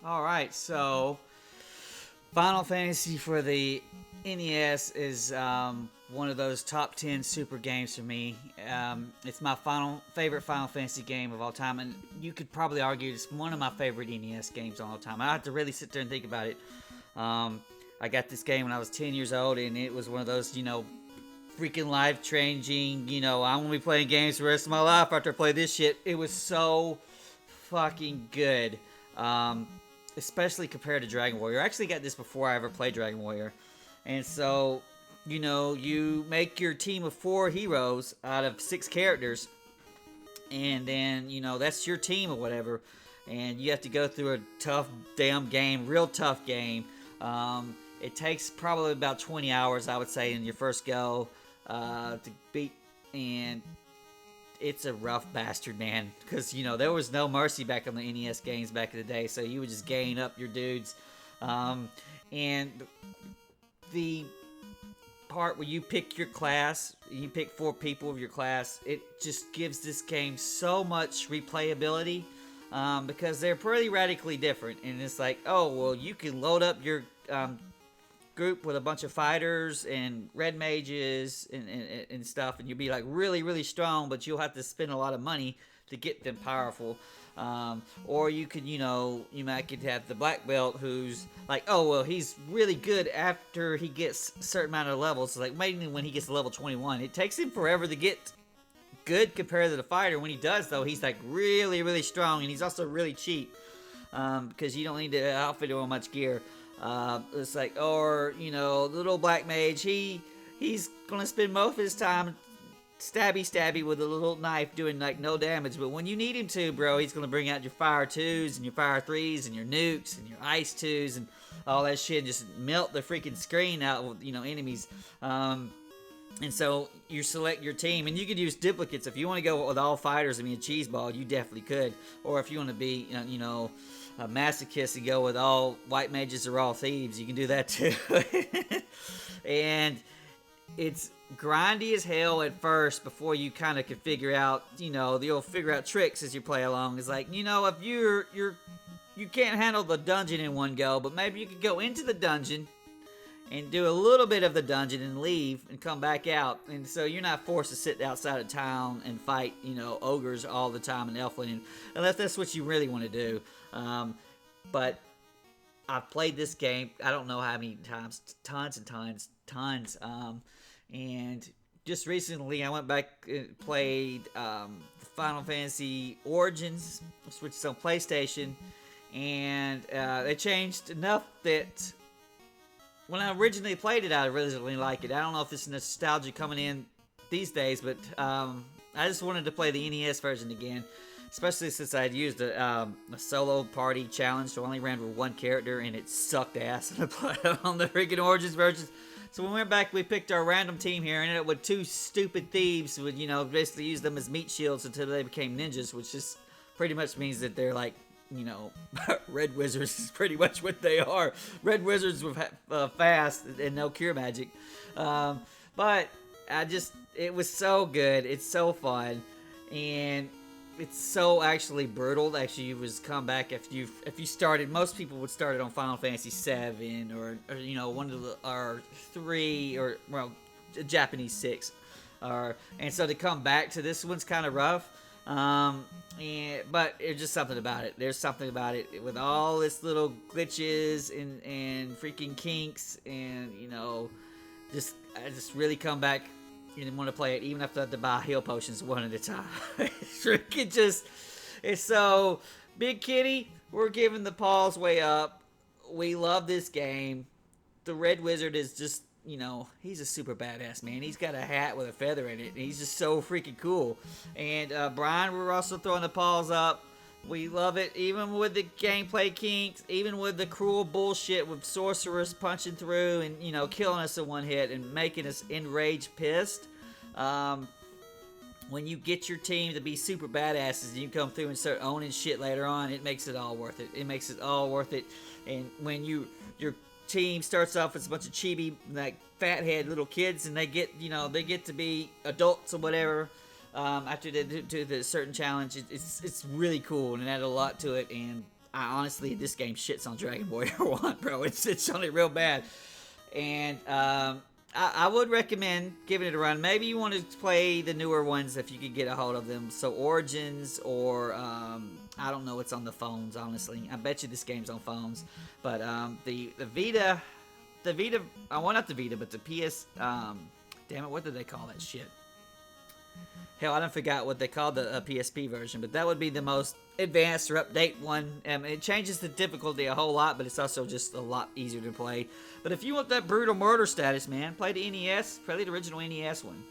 Alright, so Final Fantasy for the NES is one of those top 10 super games for me. It's my favorite Final Fantasy game of all time, and you could probably argue it's one of my favorite NES games of all time. I have to really sit there and think about it. I got this game when I was 10 years old, and it was one of those, freaking life changing, I'm gonna be playing games for the rest of my life after I play this shit. It was so fucking good. Especially compared to Dragon Warrior. I actually got this before I ever played Dragon Warrior. And so, you make your team of 4 heroes out of 6 characters. And then, that's your team or whatever. And you have to go through a tough damn game, real tough game. It takes probably about 20 hours, I would say, in your first go to beat. And it's a rough bastard, man, because there was no mercy back on the NES games back in the day, so you would just gain up your dudes, and the part where you pick your class, you pick 4 people of your class, it just gives this game so much replayability, because they're pretty radically different, and it's like, oh well, you can load up your group with a bunch of fighters and red mages and stuff, and you'll be like really, really strong, but you'll have to spend a lot of money to get them powerful. Or you could, you might could have the black belt who's like, oh well, he's really good after he gets a certain amount of levels. Like maybe when he gets to level 21, it takes him forever to get good compared to the fighter. When he does though, he's like really, really strong, and he's also really cheap because you don't need to outfit him with much gear. It's like, or the little black mage, he's gonna spend most of his time stabby with a little knife doing like no damage, but when you need him to, bro, he's gonna bring out your fire 2s and your fire 3s and your nukes and your ice 2s and all that shit and just melt the freaking screen out with enemies. And so you select your team, and you could use duplicates if you want to go with all fighters and be a cheese ball. You definitely could, or if you want to be a masochist and go with all white mages or all thieves, you can do that too. And it's grindy as hell at first before you kind of can figure out, you'll figure out tricks as you play along. It's like, if you can't handle the dungeon in one go, but maybe you could go into the dungeon and do a little bit of the dungeon and leave and come back out. And so you're not forced to sit outside of town and fight, ogres all the time in Elfland, unless that's what you really want to do. But I've played this game, I don't know how many times, tons and tons. And just recently I went back and played Final Fantasy Origins, which is on PlayStation. And they changed enough that when I originally played it, I originally liked it. I don't know if it's nostalgia coming in these days, but I just wanted to play the NES version again, especially since I had used a solo party challenge, so I only ran with one character, and it sucked ass on the freaking Origins version. So when we went back, we picked our random team here, and ended up with 2 stupid thieves who would, basically use them as meat shields until they became ninjas, which just pretty much means that they're like, red wizards is pretty much what they are. Red wizards with fast and no cure magic. But it was so good. It's so fun, and it's so actually brutal. Actually, you was come back if you started. Most people would start it on Final Fantasy 7 or one of the or 3 or Japanese 6, and so to come back to this one's kind of rough. But it's just something about it. There's something about it with all this little glitches and freaking kinks, and I just really come back and want to play it, even if I have to buy heal potions one at a time. It's so Big Kitty. We're giving the Paws way up. We love this game. The Red Wizard is just, he's a super badass, man. He's got a hat with a feather in it, and he's just so freaking cool. And Brian, we're also throwing the Paws up. We love it, even with the gameplay kinks, even with the cruel bullshit with sorcerers punching through and, killing us in one hit and making us enraged pissed. When you get your team to be super badasses and you come through and start owning shit later on, it makes it all worth it. It makes it all worth it. And when your team starts off as a bunch of chibi, like fathead little kids, and they get to be adults or whatever, after they do the certain challenge, it's really cool and it added a lot to it. And honestly, this game shits on Dragon Warrior 1, bro. It's on it real bad. And I would recommend giving it a run. Maybe you want to play the newer ones if you could get a hold of them. So Origins or I don't know what's on the phones, honestly. I bet you this game's on phones. But the Vita, I want not the Vita, but the PS, damn it, what did they call that shit? Hell, I done forgot what they called the PSP version, but that would be the most advanced or update one. It changes the difficulty a whole lot, but it's also just a lot easier to play. But if you want that brutal murder status, man, play the NES, play the original NES one.